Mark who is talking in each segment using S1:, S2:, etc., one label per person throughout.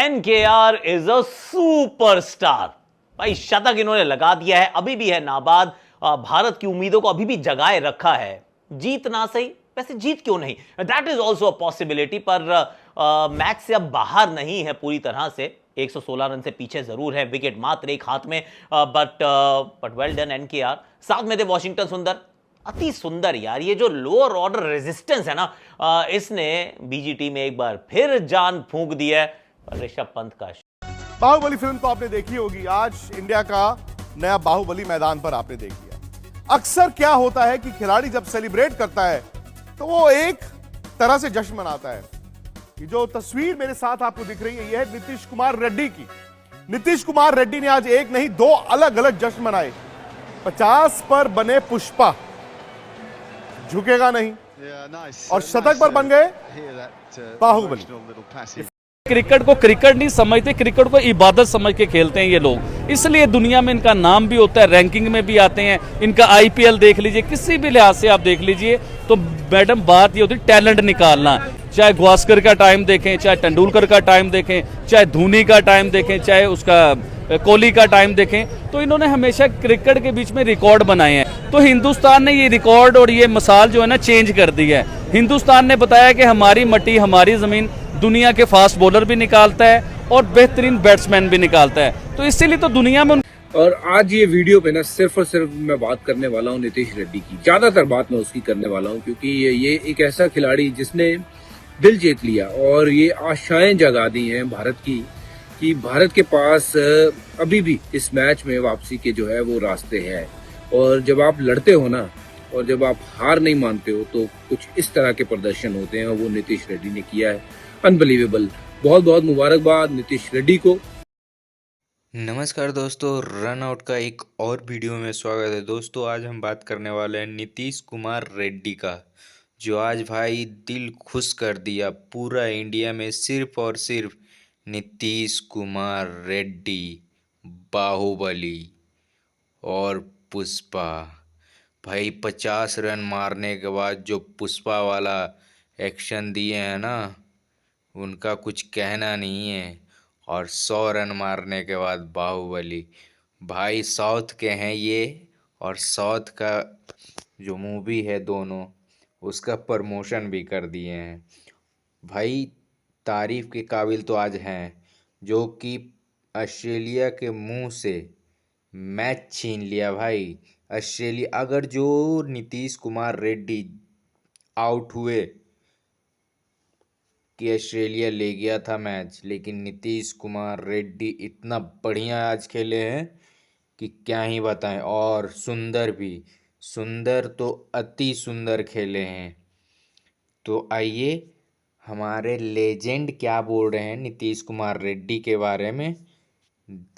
S1: एनकेआर is a superstar. भाई शतक इन्होंने लगा दिया है, अभी भी है नाबाद, भारत की उम्मीदों को अभी भी जगाए रखा है। जीत ना सही, वैसे जीत क्यों नहीं, that is also a possibility, पर मैच से अब बाहर नहीं है पूरी तरह से। 116 रन से पीछे जरूर है, विकेट मात्र एक हाथ में, बट वेल डन एनकेआर। साथ में थे वॉशिंगटन सुंदर, अति सुंदर यार। ये जो लोअर ऑर्डर रेजिस्टेंस है ना, इसने बीजीटी में एक बार फिर जान फूंक दी है। ऋषभ पंत का
S2: बाहुबली फिल्म तो आपने देखी होगी, आज इंडिया का नया बाहुबली मैदान पर आपने देख लिया। अक्सर क्या होता है कि खिलाड़ी जब सेलिब्रेट करता है तो वो एक तरह से जश्न मनाता है। ये जो तस्वीर मेरे साथ आपको दिख रही है, यह है नीतीश कुमार रेड्डी की। नीतीश कुमार रेड्डी ने आज एक नहीं दो अलग अलग जश्न मनाए। 50 पर बने पुष्पा, झुकेगा नहीं, और शतक पर बन गए बाहुबली।
S3: क्रिकेट को क्रिकेट नहीं समझते, क्रिकेट को इबादत समझ के खेलते हैं ये लोग, इसलिए दुनिया में इनका नाम भी होता है, रैंकिंग में भी आते हैं। इनका आईपीएल देख लीजिए, किसी भी लिहाज से आप देख लीजिए, तो मैडम बात ये होती है टैलेंट निकालना। चाहे गावस्कर का टाइम देखें, चाहे तेंदुलकर का टाइम देखें, चाहे धोनी का टाइम देखें, चाहे उसका कोहली का टाइम देखें, तो इन्होंने हमेशा क्रिकेट के बीच में रिकॉर्ड बनाए हैं। तो हिंदुस्तान ने ये रिकॉर्ड और ये मिसाल जो है ना चेंज कर दी है। हिंदुस्तान ने बताया कि हमारी मट्टी, हमारी जमीन दुनिया के फास्ट बॉलर भी निकालता है और बेहतरीन बैट्समैन भी निकालता है, तो इसीलिए तो दुनिया में।
S4: और आज ये वीडियो पे ना सिर्फ और सिर्फ मैं बात करने वाला हूँ नीतीश रेड्डी की, ज्यादातर बात मैं उसकी करने वाला हूँ, क्योंकि ये एक ऐसा खिलाड़ी जिसने दिल जीत लिया और ये आशाएं जगा दी हैं भारत की, कि भारत के पास अभी भी इस मैच में वापसी के जो है वो रास्ते हैं। और जब आप लड़ते हो ना, और जब आप हार नहीं मानते हो, तो कुछ इस तरह के प्रदर्शन होते हैं, और वो नीतीश रेड्डी ने किया है। अनबिलीवेबल। बहुत बहुत मुबारकबाद नीतीश रेड्डी को।
S5: नमस्कार दोस्तों, रन आउट का एक और वीडियो में स्वागत है। दोस्तों आज हम बात करने वाले हैं नीतीश कुमार रेड्डी का, जो आज भाई दिल खुश कर दिया पूरा इंडिया में। सिर्फ और सिर्फ नीतीश कुमार रेड्डी, बाहुबली और पुष्पा। भाई 50 रन मारने के बाद जो पुष्पा वाला एक्शन दिए हैं ना, उनका कुछ कहना नहीं है। और 100 रन मारने के बाद बाहुबली। भाई साउथ के हैं ये, और साउथ का जो मूवी है दोनों, उसका प्रमोशन भी कर दिए हैं। भाई तारीफ के काबिल तो आज हैं, जो कि ऑस्ट्रेलिया के मुंह से मैच छीन लिया। भाई ऑस्ट्रेलिया, अगर जो नीतीश कुमार रेड्डी आउट हुए कि ऑस्ट्रेलिया ले गया था मैच, लेकिन नीतीश कुमार रेड्डी इतना बढ़िया आज खेले हैं कि क्या ही बताएं। और सुंदर भी, सुंदर तो अति सुंदर खेले हैं। तो आइए हमारे लेजेंड क्या बोल रहे हैं नीतीश कुमार रेड्डी के बारे में,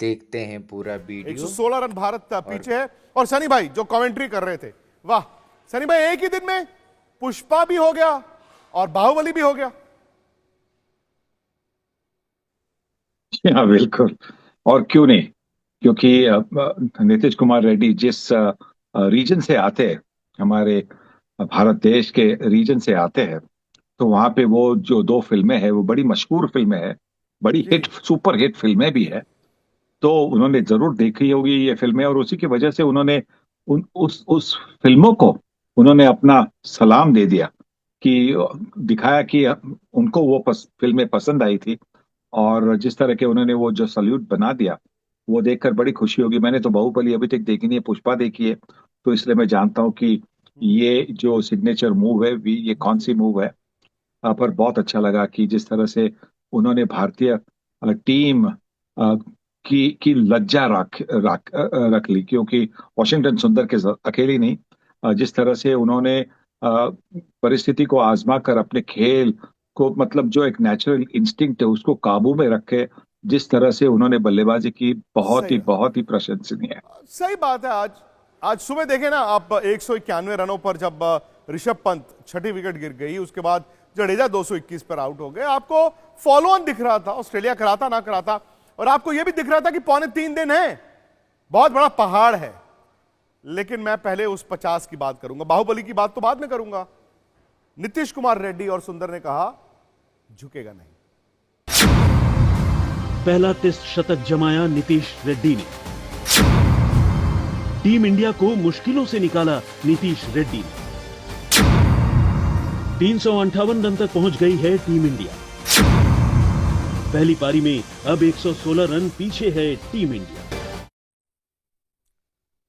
S5: देखते हैं पूरा वीडियो।
S2: 116 रन भारत पीछे है। और सनी भाई जो कमेंट्री कर रहे थे, वाह सनी भाई, एक ही दिन में पुष्पा भी हो गया और बाहुबली भी हो गया।
S6: हाँ बिल्कुल, और क्यों नहीं, क्योंकि नीतीश कुमार रेड्डी जिस रीजन से आते हैं, हमारे भारत देश के रीजन से आते हैं, तो वहां पे वो जो 2 फिल्में हैं वो बड़ी मशहूर फिल्में हैं, बड़ी हिट सुपर हिट फिल्में भी है। तो उन्होंने जरूर देखी होगी ये फिल्में, और उसी की वजह से उन्होंने उस फिल्मों को उन्होंने अपना सलाम दे दिया, कि दिखाया कि उनको वो फिल्में पसंद आई थी। और जिस तरह के उन्होंने वो जो सल्यूट बना दिया, वो देखकर बड़ी खुशी होगी। मैंने तो बाहुबली अभी तक देखी नहीं है, पुष्पा देखी है, तो इसलिए मैं जानता हूँ कि ये जो सिग्नेचर मूव है ये कौन सी मूव है। पर बहुत अच्छा लगा कि जिस तरह से उन्होंने भारतीय टीम की लज्जा रख ली, क्योंकि वॉशिंगटन सुंदर के अकेली नहीं, जिस तरह से उन्होंने परिस्थिति को आजमा कर अपने खेल को, मतलब जो एक नेचुरल इंस्टिंक्ट है उसको काबू में रखे, जिस तरह से उन्होंने बल्लेबाजी की, बहुत ही प्रशंसनीय है।
S2: सही बात है। आज सुबह देखे ना आप, 191 रनों पर जब ऋषभ पंत 6ठी विकेट गिर गई, उसके बाद जडेजा 221 पर आउट हो गए। आपको फॉलो ऑन दिख रहा था, ऑस्ट्रेलिया कराता ना कराता, और आपको यह भी दिख रहा था कि 3.25 दिन है, बहुत बड़ा पहाड़ है। लेकिन मैं पहले उस 50 की बात करूंगा, बाहुबली की बात तो बाद में करूंगा। नीतीश कुमार रेड्डी और सुंदर ने कहा झुकेगा नहीं।
S7: पहला टेस्ट शतक जमाया नीतीश रेड्डी ने। टीम इंडिया को मुश्किलों से निकाला नीतीश रेड्डी ने। 358 रन तक पहुंच गई है टीम इंडिया। पहली पारी में अब 116 रन पीछे है टीम इंडिया।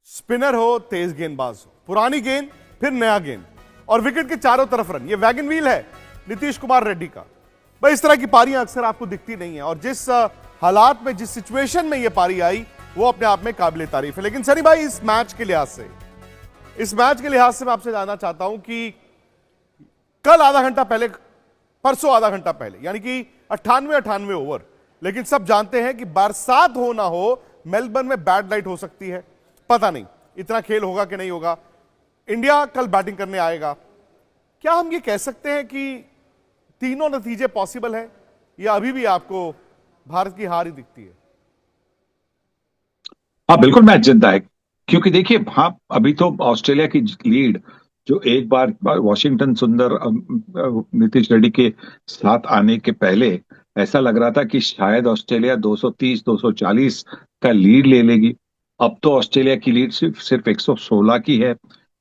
S2: स्पिनर हो, तेज गेंदबाज हो, पुरानी गेंद फिर नया गेंद और विकेट के चारों तरफ रन, ये वैगन व्हील है नीतीश कुमार रेड्डी का। भाई इस तरह की पारियां अक्सर आपको दिखती नहीं है और जिस हालात में, जिस सिचुएशन में ये पारी आई वो अपने आप में काबिल तारीफ है। लेकिन सनी भाई, इस मैच के लिहाज से मैं आपसे जानना चाहता हूं कि कल आधा घंटा पहले, परसों आधा घंटा पहले, यानी कि 98 ओवर, लेकिन सब जानते हैं कि बरसात हो ना हो, मेलबर्न में बैड लाइट हो सकती है, पता नहीं इतना खेल होगा कि नहीं होगा। इंडिया कल बैटिंग करने आएगा। क्या हम ये कह सकते हैं कि तीनों नतीजे पॉसिबल है या अभी भी आपको भारत की हार ही दिखती है?
S6: हाँ, बिल्कुल मैच जिंदा है, क्योंकि देखिए, हाँ, अभी तो ऑस्ट्रेलिया की लीड, जो एक बार वॉशिंगटन सुंदर नीतीश रेड्डी के साथ आने के पहले ऐसा लग रहा था कि शायद ऑस्ट्रेलिया 230-240 का लीड ले लेगी। अब तो ऑस्ट्रेलिया की लीड सिर्फ 116 की है।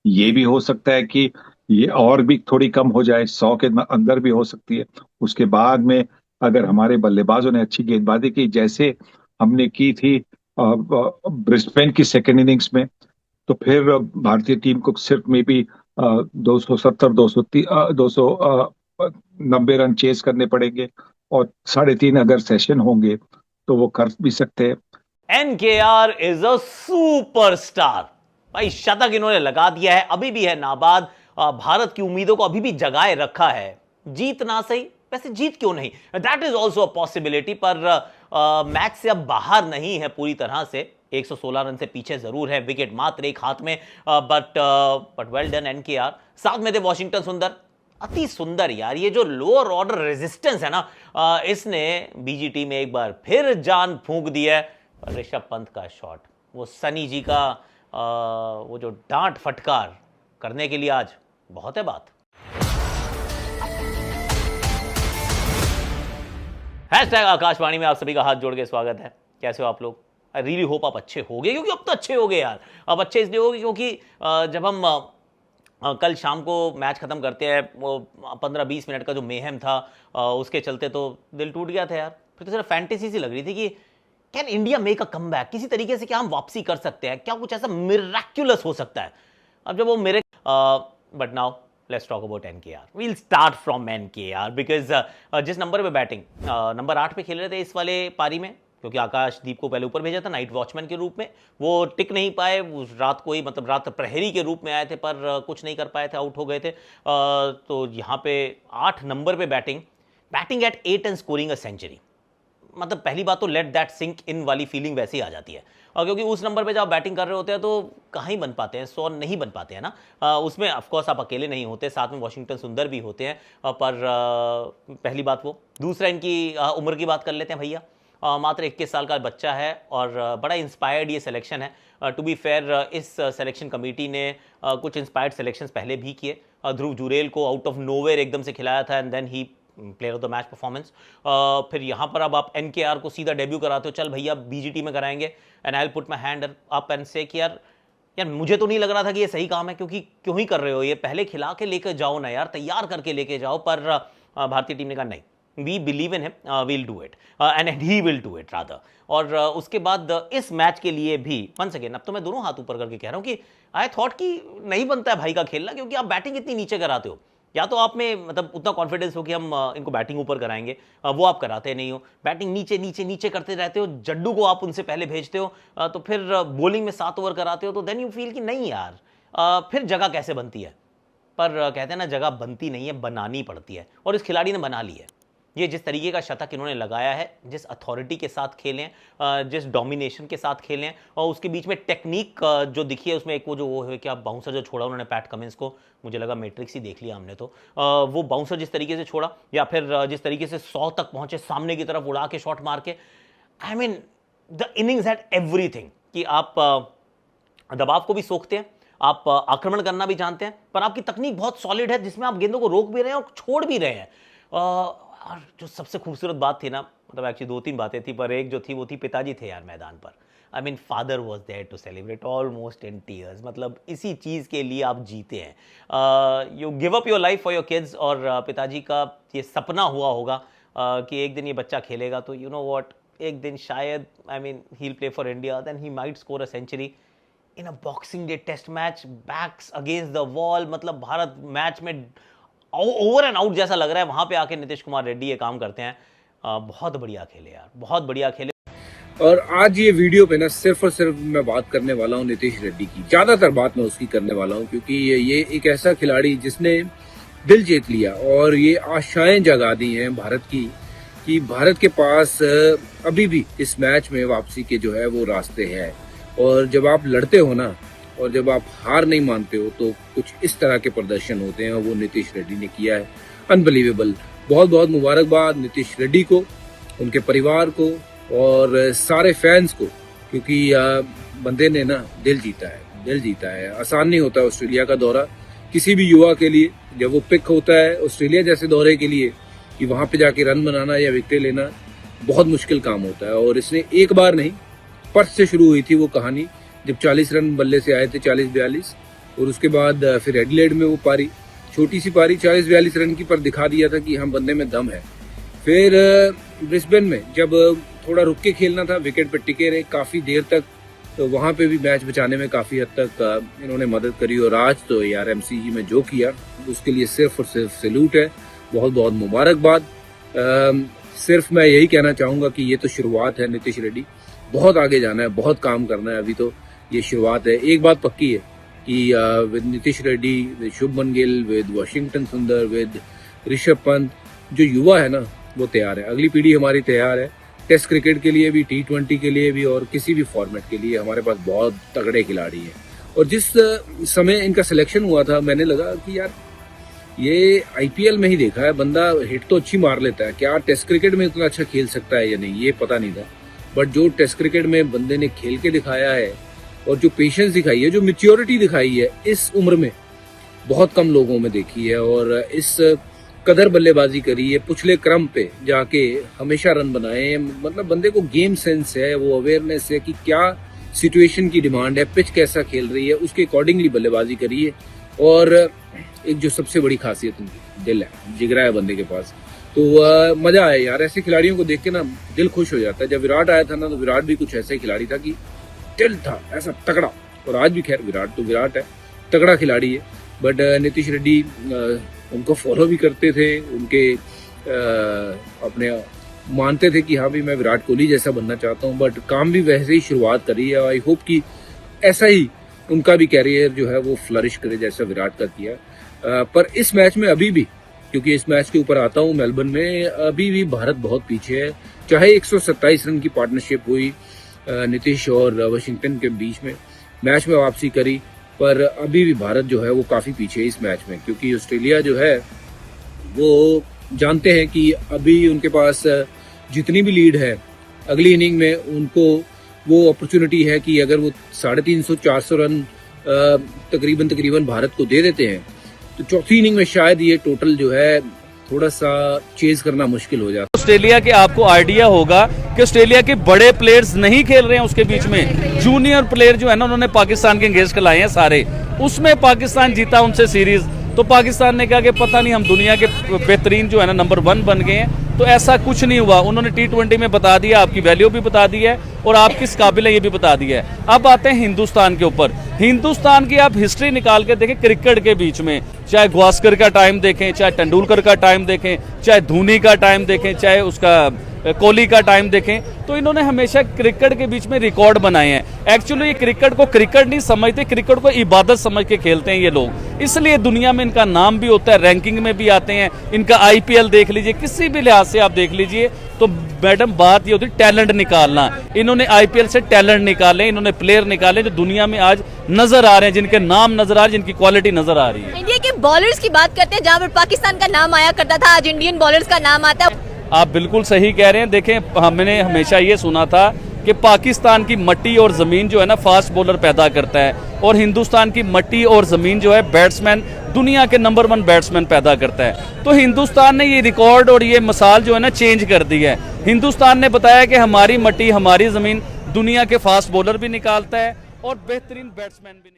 S6: ये भी हो सकता है कि ये और भी थोड़ी कम हो जाए, 100 के अंदर भी हो सकती है। उसके बाद में अगर हमारे बल्लेबाजों ने अच्छी गेंदबाजी की, जैसे हमने की थी ब्रिस्बेन की सेकेंड इनिंग्स में, तो फिर भारतीय टीम को सिर्फ में भी 270-290 रन चेस करने पड़ेंगे और 3.5 अगर सेशन होंगे तो वो कर भी सकते हैं।
S1: NKR is a superstar. भाई शतक इन्होंने लगा दिया है, अभी भी है नाबाद। भारत की उम्मीदों को अभी भी जगाए रखा है। जीत ना सही, वैसे जीत क्यों नहीं, that is also a possibility, पर मैच से अब बाहर नहीं है पूरी तरह से। 116 रन से पीछे जरूर है, विकेट मात्र एक हाथ में, बट वेल डन NKR। साथ में थे वॉशिंगटन सुंदर, अति सुंदर यार। ये जो लोअर ऑर्डर रेजिस्टेंस है ना, इसने बीजीटी में एक बार फिर जान फूंक दी है। ऋषभ पंत का शॉट, वो सनी जी का वो जो डांट फटकार करने के लिए आज बहुत है बात। हैशटैग आकाशवाणी में आप सभी का हाथ जोड़ के स्वागत है। कैसे हो आप लोग? आई रियली होप आप अच्छे हो गए, क्योंकि अब तो अच्छे हो गए यार। अब अच्छे इसलिए हो गए क्योंकि जब हम कल शाम को मैच खत्म करते हैं, वो 15-20 मिनट का जो मेहम था, उसके चलते तो दिल टूट गया था यार। फिर तो सिर्फ फैंटेसी सी लग रही थी कि can India make a comeback, किसी तरीके से क्या हम वापसी कर सकते हैं, क्या कुछ ऐसा मिरेक्युलस हो सकता है। अब जब वो मेरे but now let's talk about NKR। We'll start from NKR because जिस नंबर पे बैटिंग, नंबर 8 पे खेल रहे थे इस वाले पारी में, क्योंकि आकाशदीप को पहले ऊपर भेजा था नाइट वॉचमैन के रूप में। वो टिक नहीं पाए, उस रात को ही, मतलब रात प्रहरी के रूप में आए थे, पर कुछ नहीं कर पाए थे, आउट हो गए थे। तो यहाँ पे 8 नंबर पे batting at 8 and scoring a century, मतलब पहली बात तो लेट दैट सिंक इन वाली फीलिंग वैसे ही आ जाती है। और क्योंकि उस नंबर पे जब आप बैटिंग कर रहे होते हैं तो कहाँ ही बन पाते हैं, 100 नहीं बन पाते हैं ना। उसमें ऑफकोर्स आप अकेले नहीं होते, साथ में वॉशिंगटन सुंदर भी होते हैं। पर पहली बात वो, दूसरा इनकी उम्र की बात कर लेते हैं भैया। मात्र 21 साल का बच्चा है और बड़ा इंस्पायर्ड ये सिलेक्शन है। टू बी फेयर, इस सिलेक्शन कमेटी ने कुछ इंस्पायर्ड सिलेक्शंस पहले भी किए। ध्रुव जुरेल को आउट ऑफ नोवेयर एकदम से खिलाया था एंड देन ही player of the match performance. फिर यहाँ पर अब आप NKR को सीधा डेब्यू कराते हो, चल भैया BGT में कराएंगे, and I will put my hand up and से कि यार मुझे तो नहीं लग रहा था कि ये सही काम है, क्योंकि क्यों ही कर रहे हो ये, पहले खिला के लेकर जाओ ना यार, तैयार करके लेके जाओ। पर भारतीय टीम ने कहा नहीं, we believe in him, we'll do it and he will do it rather. और उसके बाद इस मैच के लिए भी वंस अगेन, अब तो मैं दोनों हाथ ऊपर करके कह रहा हूँ कि आई थॉट कि नहीं बनता है भाई का खेलना, क्योंकि आप बैटिंग इतनी नीचे कराते हो। या तो आप में मतलब उतना कॉन्फिडेंस हो कि हम इनको बैटिंग ऊपर कराएंगे, वो आप कराते नहीं हो। बैटिंग नीचे नीचे नीचे करते रहते हो, जड्डू को आप उनसे पहले भेजते हो, तो फिर बॉलिंग में 7 ओवर कराते हो, तो देन यू फील कि नहीं यार, फिर जगह कैसे बनती है। पर कहते हैं ना, जगह बनती नहीं है, बनानी पड़ती है, और इस खिलाड़ी ने बना ली है। ये जिस तरीके का शतक इन्होंने लगाया है, जिस अथॉरिटी के साथ खेलें, जिस डोमिनेशन के साथ खेलें, और उसके बीच में टेक्निक जो दिखी है उसमें, एक वो जो वो है क्या बाउंसर जो छोड़ा उन्होंने पैट कमिंस को, मुझे लगा मैट्रिक्स ही देख लिया हमने तो। वो बाउंसर जिस तरीके से छोड़ा, या फिर जिस तरीके से 100 तक पहुंचे, सामने की तरफ उड़ा के शॉट मार के, I mean the innings had everything, कि आप दबाव को भी सोखते हैं, आप आक्रमण करना भी जानते हैं, पर आपकी तकनीक बहुत सॉलिड है, जिसमें आप गेंदों को रोक भी रहे हैं और छोड़ भी रहे हैं। और जो सबसे खूबसूरत बात थी ना, मतलब एक्चुअली 2-3 बातें थी, पर एक जो थी वो थी पिताजी थे यार मैदान पर। I mean father was there to celebrate almost in tears. मतलब इसी चीज़ के लिए आप जीते हैं, you give up your life for your kids. और पिताजी का ये सपना हुआ होगा कि एक दिन ये बच्चा खेलेगा तो यू नो व्हाट, एक दिन शायद I mean he will play for India, then he might score a century in a Boxing Day test match, backs against the wall. मतलब भारत मैच में ओवर एंड आउट जैसा लग रहा है, वहां पे आके नीतीश कुमार रेड्डी ये काम करते हैं। बहुत बढ़िया खेले यार, बहुत बढ़िया खेले।
S4: और आज ये वीडियो पे ना सिर्फ और सिर्फ मैं बात करने वाला हूँ नीतीश रेड्डी की। ज्यादातर बात मैं उसकी करने वाला हूँ क्योंकि ये एक ऐसा खिलाड़ी जिसने दिल जीत लिया और ये आशाएं जगा दी हैं भारत की कि भारत के पास अभी भी इस मैच में वापसी के जो है वो रास्ते हैं। और जब आप लड़ते हो ना और जब आप हार नहीं मानते हो तो कुछ इस तरह के प्रदर्शन होते हैं और वो नीतीश रेड्डी ने किया है। अनबिलीवेबल। बहुत बहुत मुबारकबाद नीतीश रेड्डी को, उनके परिवार को और सारे फैंस को, क्योंकि बंदे ने ना दिल जीता है। आसान नहीं होता ऑस्ट्रेलिया का दौरा किसी भी युवा के लिए। जब वो पिक होता है ऑस्ट्रेलिया जैसे दौरे के लिए कि वहां पे जाके रन बनाना या विकेट लेना बहुत मुश्किल काम होता है। और इसने एक बार नहीं, पर्थ से शुरू हुई थी वो कहानी जब 40 रन बल्ले से आए थे, 40-42, और उसके बाद फिर एडिलेड में वो पारी, छोटी सी पारी 40-42 रन की, पर दिखा दिया था कि हाँ बंदे में दम है। फिर ब्रिस्बेन में जब थोड़ा रुक के खेलना था, विकेट पर टिके रहे काफी देर तक, तो वहां पे भी मैच बचाने में काफी हद तक इन्होंने मदद करी। और आज तो यार एमसीजी में जो किया उसके लिए सिर्फ और सिर्फ सैल्यूट है, बहुत बहुत मुबारकबाद। सिर्फ मैं यही कहना चाहूंगा कि ये तो शुरुआत है नीतीश रेड्डी, बहुत आगे जाना है, बहुत काम करना है, अभी तो ये शुरुआत है। एक बात पक्की है कि with Nitish Reddy, with Shubman Gill, with Washington सुंदर, विद ऋषभ पंत, जो युवा है ना वो तैयार है। अगली पीढ़ी हमारी तैयार है, टेस्ट क्रिकेट के लिए भी, T20 के लिए भी, और किसी भी फॉर्मेट के लिए हमारे पास बहुत तगड़े खिलाड़ी हैं। और जिस समय इनका सिलेक्शन हुआ था मैंने लगा कि यार ये IPL में ही देखा है, बंदा हिट तो अच्छी मार लेता है, क्या टेस्ट क्रिकेट में इतना अच्छा खेल सकता है या नहीं ये पता नहीं था। बट जो टेस्ट क्रिकेट में बंदे ने खेल के दिखाया है और जो पेशेंस दिखाई है, जो मैच्योरिटी दिखाई है, इस उम्र में बहुत कम लोगों में देखी है। और इस कदर बल्लेबाजी करी है, पिछले क्रम पे जाके हमेशा रन बनाए। मतलब बंदे को गेम सेंस है, वो अवेयरनेस है कि क्या सिचुएशन की डिमांड है, पिच कैसा खेल रही है, उसके अकॉर्डिंगली बल्लेबाजी करी है। और एक जो सबसे बड़ी खासियत दिल है, जिगरा है बंदे के पास। तो मजा आया यार, ऐसे खिलाड़ियों को देख के ना दिल खुश हो जाता है। जब विराट आया था ना तो विराट भी कुछ ऐसे खिलाड़ी था कि दिल था ऐसा तगड़ा, और आज भी खैर विराट तो विराट है, तगड़ा खिलाड़ी है। बट नीतीश रेड्डी उनको फॉलो भी करते थे, उनके अपने मानते थे कि हाँ भी मैं विराट कोहली जैसा बनना चाहता हूँ। बट काम भी वैसे ही शुरुआत करी है। आई होप कि ऐसा ही उनका भी कैरियर जो है वो फ्लरिश करे जैसा विराट का किया। पर इस मैच में अभी भी, क्योंकि इस मैच के ऊपर आता हूँ मेलबर्न में, अभी भी भारत बहुत पीछे है। चाहे 127 रन की पार्टनरशिप हुई नीतीश और वाशिंगटन के बीच में, मैच में वापसी करी, पर अभी भी भारत जो है वो काफी पीछे है इस मैच में। क्योंकि ऑस्ट्रेलिया जो है वो जानते हैं कि अभी उनके पास जितनी भी लीड है, अगली इनिंग में उनको वो अपॉर्चुनिटी है कि अगर वो 350-400 रन तकरीबन भारत को दे देते हैं तो चौथी इनिंग में शायद ये टोटल जो है थोड़ा सा चेज करना मुश्किल हो जाता है।
S3: ऑस्ट्रेलिया के आपको आइडिया होगा कि ऑस्ट्रेलिया के बड़े प्लेयर्स नहीं खेल रहे हैं, उसके बीच में जूनियर प्लेयर जो है ना उन्होंने पाकिस्तान के एंगेज कराए हैं सारे, उसमें पाकिस्तान जीता उनसे सीरीज। तो पाकिस्तान ने कहा कि पता नहीं हम दुनिया के बेहतरीन जो है ना नंबर 1 बन गए हैं, तो ऐसा कुछ नहीं हुआ। उन्होंने T20 में बता दिया, आपकी वैल्यू भी बता दी है और आप किस काबिल है ये भी बता दिया है। अब आते हैं हिंदुस्तान के ऊपर। हिंदुस्तान की आप हिस्ट्री निकाल के देखें क्रिकेट के बीच में, चाहे गावस्कर का टाइम देखें, चाहे तेंदुलकर का टाइम देखें, चाहे धोनी का टाइम देखें, चाहे उसका कोहली का टाइम देखें, तो इन्होंने हमेशा क्रिकेट के बीच में रिकॉर्ड बनाए हैं। एक्चुअली ये क्रिकेट को क्रिकेट नहीं समझते, क्रिकेट को इबादत समझ के खेलते हैं ये लोग, इसलिए दुनिया में इनका नाम भी होता है, रैंकिंग में भी आते हैं। इनका IPL देख लीजिए, किसी भी लिहाज से आप देख लीजिए, तो मैडम बात ये होती है टैलेंट निकालना। इन्होंने IPL से टैलेंट निकाले, इन्होंने प्लेयर निकाले जो दुनिया में आज नजर आ रहे हैं, जिनके नाम नजर आ रहे हैं, जिनकी क्वालिटी नजर आ रही है।
S8: इंडिया के बॉलर्स की बात करते हैं, जहाँ पर पाकिस्तान का नाम आया करता था, आज इंडियन बॉलर्स का नाम आता है।
S3: आप बिल्कुल सही कह रहे हैं। देखें, हमने हमेशा ये सुना था कि पाकिस्तान की मट्टी और जमीन जो है ना फास्ट बॉलर पैदा करता है, और हिंदुस्तान की मट्टी और जमीन जो है बैट्समैन, दुनिया के नंबर 1 बैट्समैन पैदा करता है। तो हिंदुस्तान ने ये रिकॉर्ड और ये मिसाल जो है ना चेंज कर दी है। हिंदुस्तान ने बताया कि हमारी मट्टी हमारी जमीन दुनिया के फास्ट बॉलर भी निकालता है और बेहतरीन बैट्समैन भी